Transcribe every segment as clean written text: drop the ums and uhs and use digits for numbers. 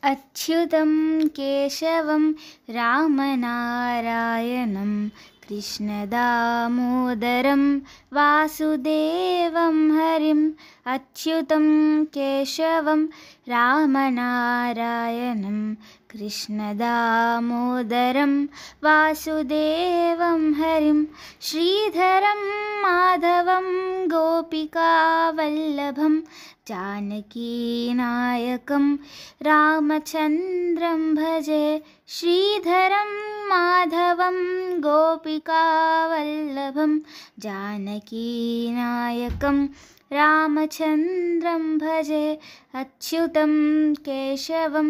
अच्युतं केशवं रामनारायणं कृष्णदामोदरं वासुदेवं हरिम् अच्युतं केशवं रामनारायणं कृष्णदामोदरं वासुदेवं हरिं श्रीधरं माधवं गोपिकावल्लभं जानकीनायकं रामचन्द्रं भजे श्रीधरं माधवं गोपिकावल्लभं जानकीनायकं रामचन्द्रं भजे अच्युतं केशवं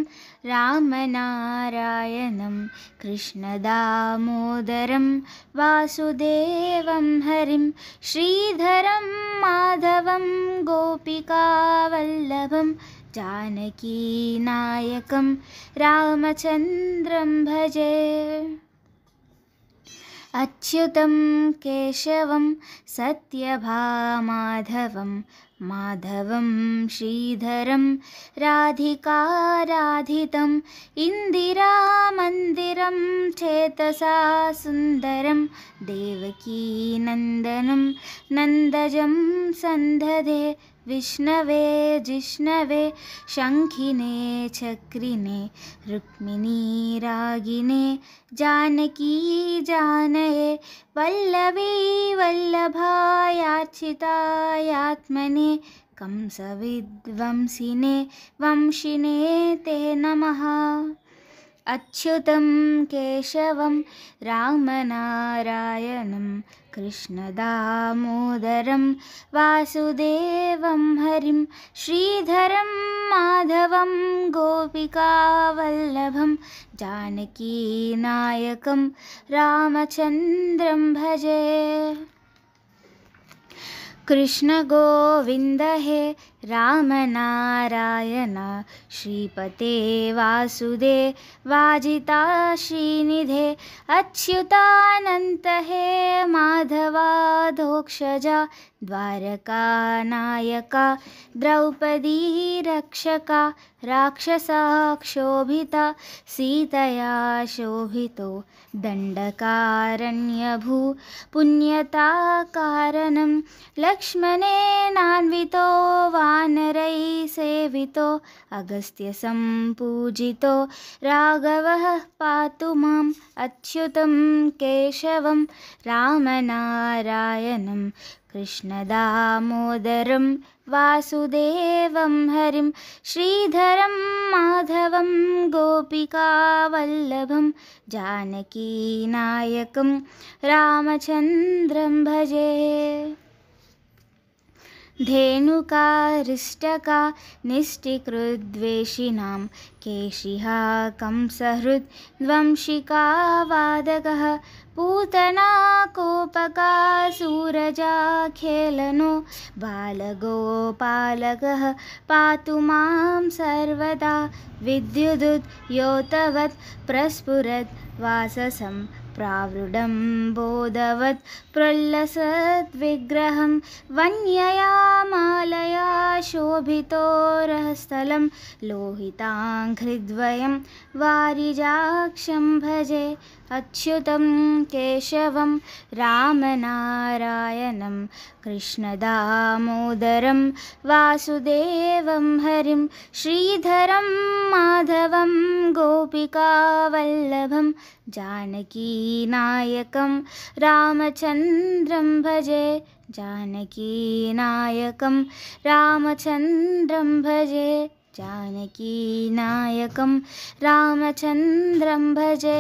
रामनारायणं कृष्णदामोदरं वासुदेवं हरिं श्रीधरं माधवं गोपिकावल्लभं जानकीनायकं रामचन्द्रं भजे अच्युतं केशवं सत्यभामाधवं माधवं श्रीधरं राधिकाराधितम् इन्दिरामन्दिरं चेतसा सुन्दरं देवकीनन्दनं नन्दजं सन्दधे विष्णवे जिष्णवे शङ्खिने चक्रिणे रुक्मिणी रागिणे जानकी जानये वल्लभी वल्लभायार्चितायात्मने कंसविध्वंसिने वंशिने ते नमः अच्युतं केशवं रामनारायणं कृष्णदामोदरं वासुदेवं हरिं श्रीधरं माधवं गोपिकावल्लभं जानकीनायकं रामचन्द्रं भजे कृष्ण गोविन्द हे रामनारायण श्रीपते वासुदेवाजिता श्रीनिधे अच्युतानन्त हे माधवाधोक्षजा द्वारकानायका द्रौपदी रक्षका राक्षसाक्षोभिता सीतया शोभितो दण्डकारण्यभू पुण्यताकारणं लक्ष्मणेनान्वितो वानरैः सेवितो अगस्त्यसम्पूजितो राघवः पातु माम् अच्युतं केशवं रामनारायणं कृष्णदामोदरं वासुदेवं हरिं श्रीधरं माधवं गोपिकावल्लभं जानकीनायकं रामचन्द्रं भजे धेनुकारिष्टका निष्टिकृद्वेषिणां केशिहा कंसहृद् द्वंशिका वादकः पूतना कोपकासूरजाखेलनो बालगोपालकः पातु मां सर्वदा विद्युदुद्योतवत् प्रस्फुरद् वाससं प्रावृडं बोधवत् प्रलसद्विग्रहं वन्यया मालया शोभितो रहस्थलं लोहिताङ्घ्रिद्वयं वारिजाक्षं भजे अच्युतं केशवं रामनारायणं कृष्णदामोदरं वासुदेवं हरिं श्रीधरं माधवं गोपिकावल्लभं जानकीनायकं रामचन्द्रं भजे जानकीनायकं रामचन्द्रं भजे जानकीनायकं रामचन्द्रं भजे।